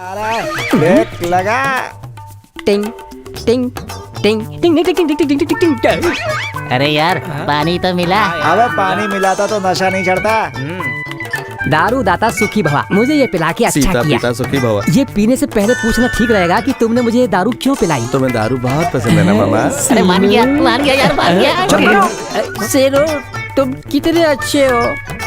Break लगा। टिंग टिंग टिंग टिंग टिंग टिंग टिंग टिंग टिंग टिंग। अरे यार पानी तो मिला। अबे पानी मिलाता तो नशा नहीं चढ़ता। दारू दाता सुखी भवा, मुझे ये पिला के अच्छा सीता किया। पिता सुखी भवा। ये पीने से पहले पूछना ठीक रहेगा कि तुमने मुझे ये दारू क्यों पिलाई। तुम्हें दारू बहुत पसंद है ना मामा? अरे मान गया यार मान गया। शेरो तुम कितने अच्छे हो।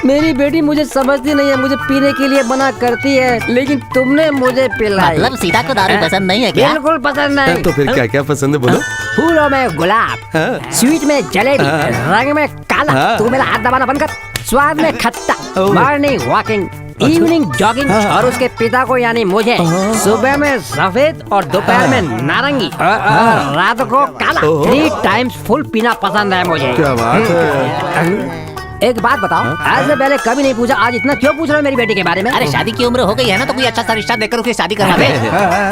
मेरी बेटी मुझे समझती नहीं है, मुझे पीने के लिए मना करती है, लेकिन तुमने मुझे पिलाई। मतलब सीता को दारू पसंद नहीं है क्या? बिल्कुल पसंद नहीं। तो फिर क्या क्या पसंद है बोलो? फूलों में गुलाब, हाँ। स्वीट में जलेबी, रंग में काला। हाँ। तू मेरा हाथ दबाना बंद कर। स्वाद में खट्टा, मॉर्निंग वॉकिंग, इवनिंग जॉगिंग, और उसके पिता को यानी मुझे सुबह में सफेद और दोपहर में नारंगी और रात को काला। 3 टाइम्स फुल पीना पसंद है मुझे। क्या बात है। एक बात बताओ, आज से पहले कभी नहीं पूछा, आज इतना क्यों पूछ रहे हो मेरी बेटी के बारे में? अरे शादी की उम्र हो गई है ना, तो कोई अच्छा सा रिश्ता देखकर उसकी शादी करवा दे।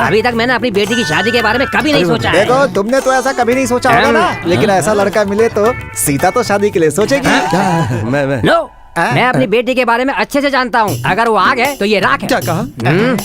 अभी तक मैंने अपनी बेटी की शादी के बारे में कभी नहीं सोचा है। देखो तुमने तो ऐसा कभी नहीं सोचा होगा ना, लेकिन ऐसा लड़का मिले तो सीता तो शादी के लिए सोचेगी। मैं नो, मैं अपनी बेटी के बारे में अच्छे से जानता हूँ। अगर वो आग है तो ये राख है। क्या कहा?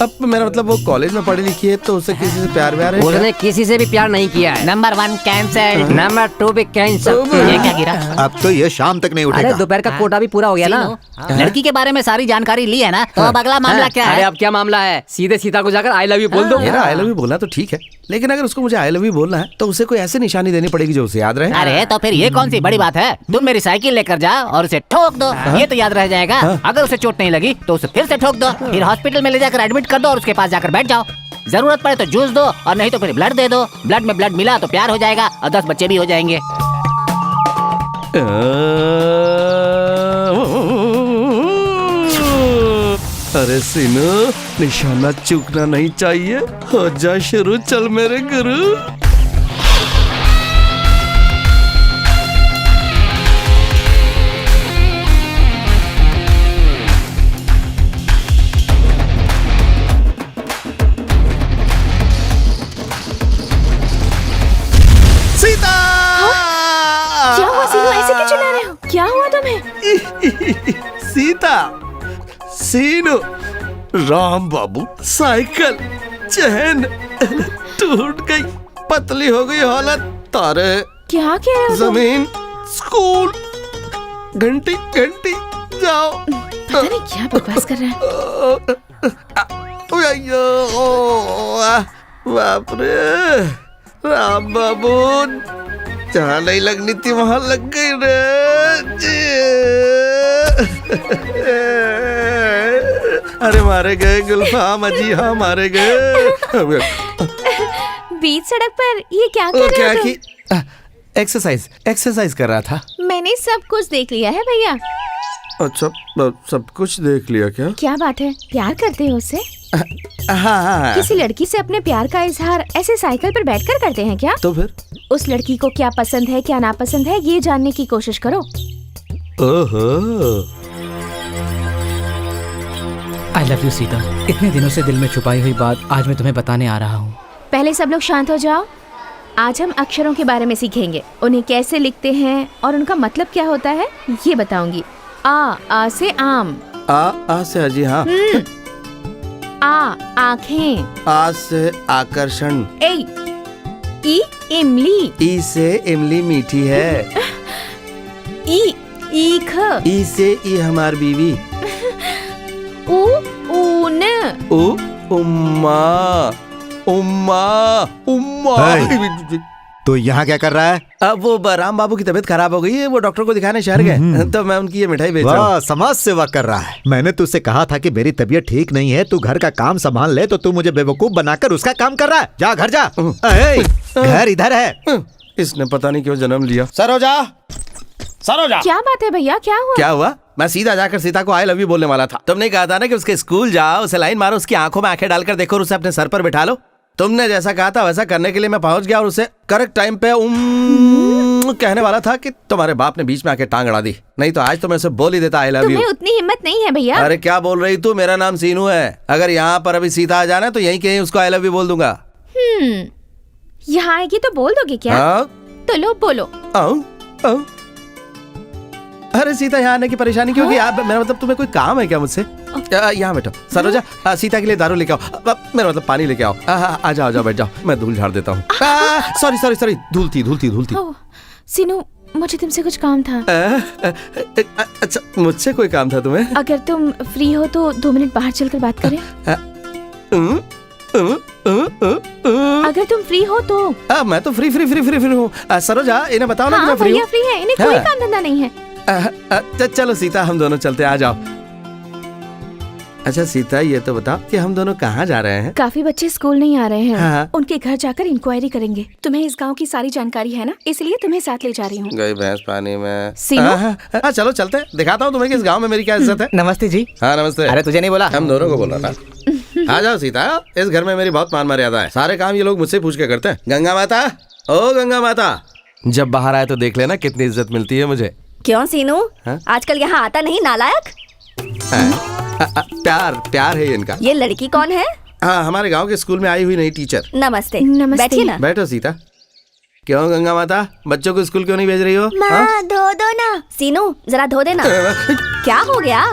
अब मेरा मतलब वो कॉलेज में पढ़ी लिखी है तो उसे किसी से प्यार व्यार है क्या? उसने किसी से भी प्यार नहीं किया है। Number 1 cancer. नंबर 2 भी कैंसर। ये क्या गिरा? अब तो ये शाम तक नहीं अरे उठेगा। दोपहर का कोटा भी पूरा हो गया ना। लड़की के बारे में सारी जानकारी ली है ना, तो अब अगला मामला क्या अरे है? अब क्या मामला है? सीधे सीता को जाकर आई लव यू बोल दो। मेरा आई लव यू बोलना तो ठीक है, लेकिन अगर उसको मुझे आई लव यू बोलना है तो उसे कोई ऐसी निशानी देनी पड़ेगी जो उसे याद रहे। अरे तो फिर ये कौन सी बड़ी बात है? तुम मेरी साइकिल लेकर जाओ और उसे ठोक दो, ये तो याद रह जाएगा। अगर उसे चोट नहीं लगी तो उसे फिर से ठोक दो, फिर हॉस्पिटल में ले जाकर एडमिट कर दो और उसके पास जाकर बैठ जाओ। जरूरत पड़े तो जूस दो और नहीं तो फिर ब्लड दे दो। ब्लड में ब्लड मिला तो प्यार हो जाएगा और 10 बच्चे भी हो जाएंगे। अरे सीनू, निशाना चूकना नहीं चाहिए। हो जा शुरू, चल मेरे गुरु। सीता! क्या हुआ सीनू, ऐसे क्यों चिल्ला रहे हो? क्या हुआ तुम्हें? सीता, सीनू, राम बाबू, साइकिल, चैन टूट गई, पतली हो गई हालत, तारे, क्या कह रहे हो तुम? जमीन, स्कूल, घंटी घंटी जाओ। पता नहीं क्या बकवास कर रहा है। बाप रे, राम बाबू, जहाँ नहीं लगनी थी वहां लग गई रे। अरे मारे गए गुलफाम जी, हाँ मारे गए। बीच सड़क पर ये क्या कर क्या रहे हो तुम? की एक्सरसाइज कर रहा था। मैंने सब कुछ देख लिया है भैया। अच्छा, सब कुछ देख लिया क्या? क्या बात है, प्यार करते हो उससे? हाँ। किसी लड़की से अपने प्यार का इजहार ऐसे साइकिल पर बैठकर करते हैं क्या? तो फिर? उस लड़की को क्या पसंद है क्या नापसंद है ये जानने की कोशिश करो। ओहो। I love you Sita. इतने दिनों से दिल में छुपाई हुई बात आज मैं तुम्हें बताने आ रहा हूँ। पहले सब लोग शांत हो जाओ। आज हम अक्षरों के बारे में सीखेंगे, उन्हें कैसे लिखते हैं और उनका मतलब क्या होता है ये बताऊंगी। आ से आम। आ से अजी, हाँ। आँखें। आ से आकर्षण। ई इमली। ई से इमली मीठी है। ईख। ई से ई हमार बीवी। ऊन। उम्मा उम्मा उम्मा। तो यहाँ क्या कर रहा है? अब वो राम बाबू की तबीयत खराब हो गई है, वो डॉक्टर को दिखाने शहर गए, तो मैं उनकी ये मिठाई बेच रहा हूँ। वाह, समाज सेवा कर रहा है। मैंने तुझसे कहा था कि मेरी तबीयत ठीक नहीं है, तू घर का काम संभाल ले, तो तू मुझे बेवकूफ बनाकर उसका काम कर रहा है। जा घर जा। घर इधर है। इसने पता नहीं क्यों जन्म लिया। सरोजा, सरोजा। क्या बात है भैया, क्या हुआ? क्या हुआ? मैं सीधा जाकर सीता को आई लव यू बोलने वाला था। तुमने कहा था ना कि उसके स्कूल जाओ, उसे लाइन मारो, उसकी आंखों में आंखें डालकर देखो और उसे अपने सर पर बिठा लो। तुमने जैसा कहा था वैसा करने के लिए मैं पहुंच गया और उसे करेक्ट टाइम पे कहने वाला था कि तुम्हारे बाप ने बीच में आके टांग अड़ा दी, नहीं तो आज तो मैं उसे बोल ही देता आई लव यू। तुम्हें उतनी हिम्मत नहीं है भैया। अरे क्या बोल रही तू? मेरा नाम सीनू है। अगर यहाँ पर अभी सीता आ जाना तो यहीं कहीं उसको आई लव यू बोल दूंगा। यहाँ आएगी तो बोल दोगे क्या? तो लो बोलो। अरे सीता, यहाँ आने की परेशानी क्यों की? मेरा मतलब तुम्हें कोई काम है क्या मुझसे? यहाँ बैठो सरोजा, सीता के लिए दारू लेके आओ, मेरा मतलब पानी लेके आओ। आ जाओ बैठ जाओ, मैं धूल झाड़ देता हूँ। सॉरी धूल थी। ओह, सीनू मुझे तुमसे कुछ काम था। अच्छा, मुझसे कोई काम था तुम्हें? अगर तुम फ्री हो तो 2 मिनट बाहर चलकर बात करें। अगर तुम फ्री हो तो। मैं तो फ्री हूँ। सरोजा, इन्हें बताओ ना कि हाँ, मैं फ्री हूँ। फ्री है, इन्हें कोई काम धंधा नहीं है। चलो सीता, हम दोनों चलते हैं, आ जाओ। अच्छा सीता, ये तो बताओ कि हम दोनों कहाँ जा रहे हैं? काफी बच्चे स्कूल नहीं आ रहे हैं। हाँ। उनके घर जाकर इंक्वायरी करेंगे। तुम्हें इस गांव की सारी जानकारी है ना, इसलिए तुम्हें साथ ले जा रही हूँ। गई भैंस पानी में। सीनू? हाँ, चलो चलते हैं, दिखाता हूँ तुम्हें कि इस गांव में मेरी क्या इज्जत है। नमस्ते जी। हाँ नमस्ते। अरे तुझे नहीं बोला? हम दोनों को बोल रहा था। आ जाओ सीता, इस घर में मेरी बहुत मान मर्यादा है। सारे काम ये लोग मुझसे पूछ के करते हैं। गंगा माता, ओ गंगा माता, जब बाहर आए तो देख लेना कितनी इज्जत मिलती है मुझे। क्यों सीनू? हाँ? आजकल यहाँ आता नहीं, नालायक? प्यार है इनका। ये लड़की कौन है? हाँ, हमारे गांव के स्कूल में आई हुई नई टीचर। नमस्ते। नमस्ते। बैठिए ना। बैठो सीता। क्यों गंगा माता, बच्चों को स्कूल क्यों नहीं भेज रही हो? माँ, धो दो ना। सीनू, जरा धो देना। क्या हो गया?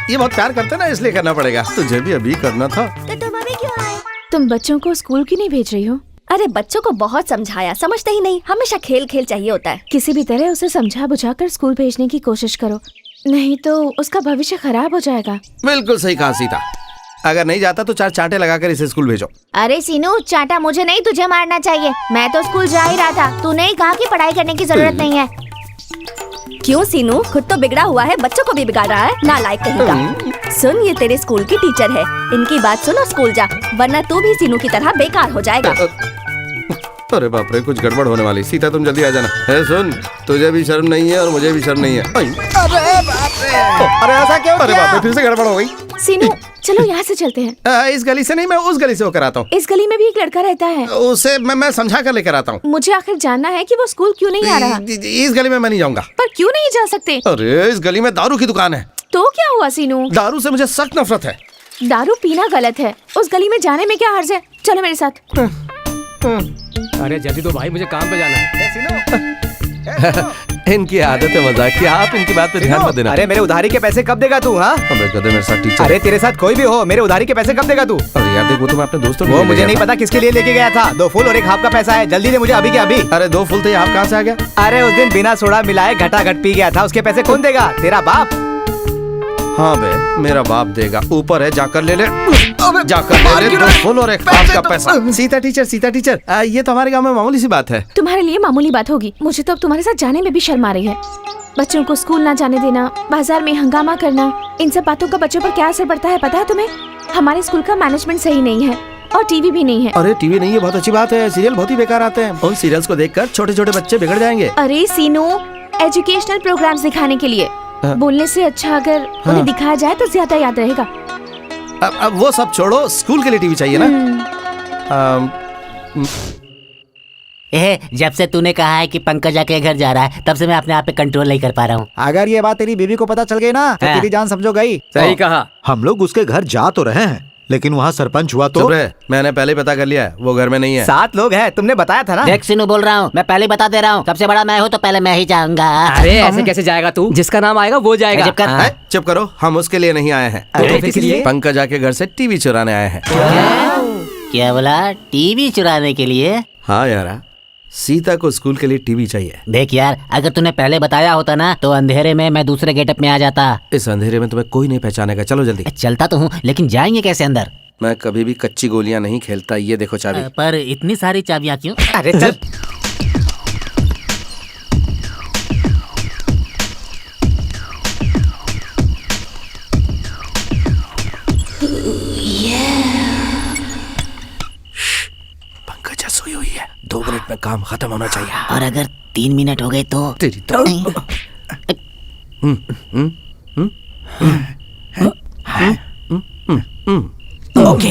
ये बहुत प्यार करते ना, इसलिए करना पड़ेगा। तुझे भी अभी करना था। तो तुम अभी क्यों आए? तुम बच्चों को स्कूल क्यों नहीं भेज रही हो? अरे बच्चों को बहुत समझाया, समझते ही नहीं। हमेशा खेल चाहिए होता है। किसी भी तरह उसे समझा बुझा कर स्कूल भेजने की कोशिश करो, नहीं तो उसका भविष्य खराब हो जाएगा। बिल्कुल सही कहा सीता। अगर नहीं जाता तो 4 चांटे लगाकर इसे स्कूल भेजो। अरे सीनू, चाटा मुझे नहीं, तुझे मारना चाहिए। मैं तो स्कूल जा ही रहा था। तूने ही कहा कि पढ़ाई करने की जरूरत नहीं है। क्यों सीनू, खुद तो बिगड़ा हुआ है, बच्चों को भी बिगाड़ रहा है, नालायक कहीं का। सुन, ये तेरे स्कूल की टीचर है, इनकी बात सुनो, स्कूल जा, वरना तू भी सीनू की तरह बेकार हो जाएगा। अरे बाप रे, कुछ गड़बड़ होने वाली। सीता तुम जल्दी आ जाना। सुन, तुझे भी शर्म नहीं है और मुझे भी शर्म नहीं है। अरे बाप रे, अरे ऐसा क्यों अरे किया? बाप रे, फिर से गड़बड़ हो गई। सीनू, चलो यहाँ से चलते हैं। इस गली से नहीं, मैं उस गली से होकर आता हूँ। इस गली में भी एक लड़का रहता है। उसे मैं समझा कर लेकर आता हूँ। मुझे आखिर जानना है कि वो स्कूल क्यों नहीं आ रहा। इस गली में मैं नहीं जाऊंगा। पर क्यों नहीं जा सकते? अरे इस गली में दारू की दुकान है। तो क्या हुआ सीनू? दारू से मुझे सख्त नफरत है। दारू पीना गलत है, उस गली में जाने में क्या हर्ज है? चलो मेरे साथ। अरे जल्दी तो भाई, मुझे काम पे जाना है। इनकी आदत है मजाक की, आप इनकी बात पे ध्यान मत देना। अरे मेरे उधारी के पैसे कब देगा तू? हाँ, अबे गधे, मेरे साथ टीचर। अरे तेरे साथ कोई भी हो, मेरे उधारी के पैसे कब देगा तू? अरे यार देख, वो तो मैं अपने दोस्तों वो मुझे नहीं पता किसके लिए लेके गया था। 2 फूल और 1 हाफ का पैसा है, जल्दी दे मुझे अभी के अभी। अरे 2 फूल थे, आप कहाँ से आ गया? अरे उस दिन बिना सोडा मिलाए घटाघट पी गया था, उसके पैसे कौन देगा? तेरा बाप। हाँ बे, मेरा बाप देगा। ऊपर है, जाकर ले ले, जाकर ले ले 2 फूल और 1 हाफ का पैसा। सीता टीचर, ये तो हमारे गाँव में मामूली सी बात है। तुम्हारे लिए मामूली बात होगी, मुझे तो अब तुम्हारे साथ जाने में भी शर्म आ रही है। बच्चों को स्कूल ना जाने देना, बाजार में हंगामा करना, इन सब बातों का बच्चों पर क्या असर पड़ता है पता है तुम्हें? हमारे स्कूल का मैनेजमेंट सही नहीं है और टीवी भी नहीं है। अरे टीवी नहीं है, बहुत अच्छी बात है। सीरियल बहुत ही बेकार आते हैं। उन सीरियल्स को देखकर छोटे छोटे बच्चे बिगड़ जाएंगे। अरे सीनू, एजुकेशनल प्रोग्राम्स दिखाने के लिए। बोलने से अच्छा अगर उन्हें दिखाया जाए तो ज्यादा याद रहेगा। अब वो सब छोड़ो, स्कूल के लिए टीवी चाहिए ना। जब से तूने कहा है कि पंकजा के घर जा रहा है, तब से मैं अपने आप पे कंट्रोल नहीं कर पा रहा हूँ। अगर ये बात तेरी बीवी को पता चल गई ना तो हाँ। तेरी जान समझो गई। सही कहा। हम लोग उसके घर जा तो रहे हैं, लेकिन वहाँ सरपंच हुआ तो। चुप रहे, मैंने पहले पता कर लिया है, वो घर में नहीं है। 7 लोग हैं, तुमने बताया था ना। देख सीनू, बोल रहा हूँ, मैं पहले बता दे रहा हूँ, सबसे बड़ा मैं हूँ तो पहले मैं ही जाऊंगा। अरे ऐसे कैसे जाएगा तू? जिसका नाम आएगा वो जाएगा। चुप कर। चुप करो, हम उसके लिए नहीं आए हैं। अरे किस लिए? पंकजा के घर से टीवी चुराने आए हैं। क्या बोला? टीवी चुराने के लिए? हाँ यार, सीता को स्कूल के लिए टीवी चाहिए। देख यार, अगर तूने पहले बताया होता ना तो अंधेरे में मैं दूसरे गेटअप में आ जाता। इस अंधेरे में तुम्हें कोई नहीं पहचानेगा। चलो जल्दी। चलता तो हूँ, लेकिन जाएंगे कैसे अंदर? मैं कभी भी कच्ची गोलियां नहीं खेलता। ये देखो चाबी। पर इतनी सारी चाबियां क्यों? अरे चल। पंकजा सोई हुई है, 2 मिनट में काम खत्म होना चाहिए। और अगर 3 मिनट हो गए तो? तेरी तो ओके।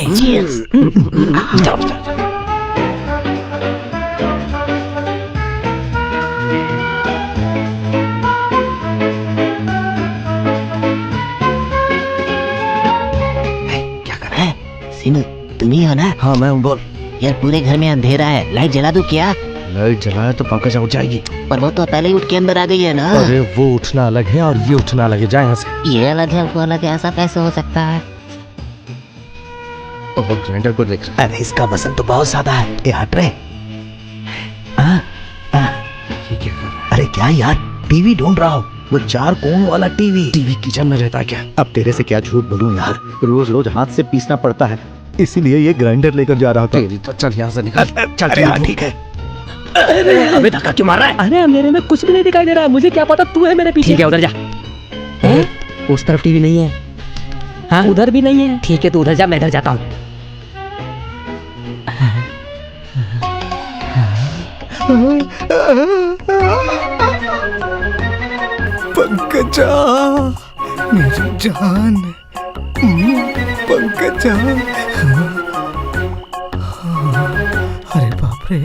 क्या कर रहा है? सीनू, तुम ही हो ना? हाँ मैं हूँ, बोल। यार पूरे घर में अंधेरा है, लाइट जला दूं क्या? लाइट जलाया तो पंकजा उठ जाएगी। पर वो तो पहले ही उठ के अंदर आ गई है ना। अरे वो उठना अलग है और ये उठना अलग है, जाए यहाँ से। ये अलग है वो अलग है, ऐसा कैसे हो सकता है? ग्राइंडर को देख रहा अरे इसका वजन तो बहुत ज्यादा है। ये हट रहे। ये क्या कर रहा अरे क्या यार, टीवी ढूंढ रहा हूँ, वो 4 कोण वाला टीवी। है? टीवी किचन में रहता है क्या? अब तेरे से क्या झूठ बोलूं यार, रोज रोज हाथ से पीसना पड़ता है, इसीलिए ये ग्राइंडर लेकर जा रहा था। तेरी तो चल यहाँ से निकल। चल हाँ ठीक है। अबे धक्का क्यों मार रहा है? अरे अंधेरे में कुछ भी नहीं दिखाई दे रहा, मुझे क्या पता तू है मेरे पीछे। ठीक है उधर जा। उस तरफ टीवी नहीं है। हाँ उधर भी नहीं है। ठीक है तू उधर जा, मैं इधर जाता हूँ। पंकजा मेरी जान, पंकजा। अरे बाप रे।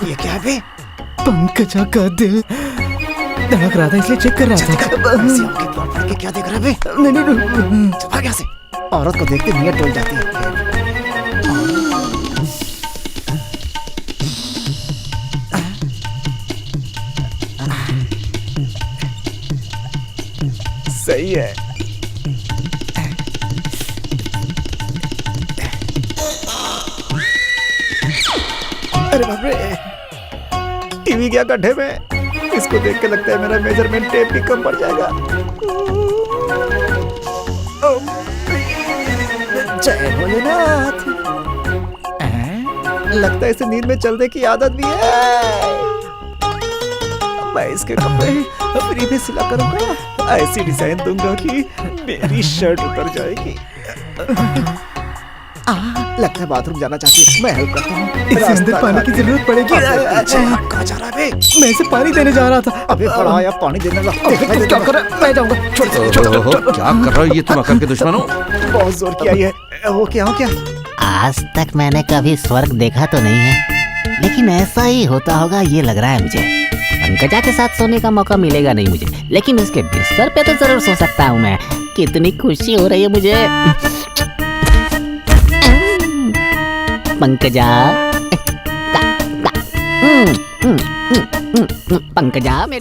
ये क्या है? पंकजा का दिल धड़क रहा था इसलिए चेक कर रहा था। क्या देख रहा है? नहीं भाग यहाँ से। औरत को देखते नीयत डोल जाती है। सही है। अरे बाप रे, टीवी गया गड्ढे में। इसको देख के लगता है मेरा मेजरमेंट टेप भी कम पड़ जाएगा। जय भोलेनाथ। लगता है इसे नींद में चलने की आदत भी है। मैं इसके कपड़े फ्री में सिला करूंगा, ऐसी डिजाइन दूंगा कि मेरी शर्ट उतर जाएगी। लगता है बाथरूम जाना चाहती है, मैं हेल्प करता हूँ। इसे अंदर पानी की जरूरत पड़ेगी। कहाँ जा रहा है? मैं इसे पानी देने जा रहा था। अबे बड़ा आया, पानी देने लगा। क्या कर रहा है? मैं जाऊंगा। क्या कर रहा है ये तुम अकल के दुश्मन हो? बहुत जोर की आई है। हो क्या आज तक मैंने कभी स्वर्ग देखा तो नहीं है, लेकिन ऐसा ही होता होगा ये लग रहा है मुझे। पंकजा के साथ सोने का मौका मिलेगा नहीं मुझे, लेकिन उसके बिस्तर पे तो जरूर सो सकता हूँ मैं। कितनी खुशी हो रही है मुझे। पंकजा, पंकजा मेरी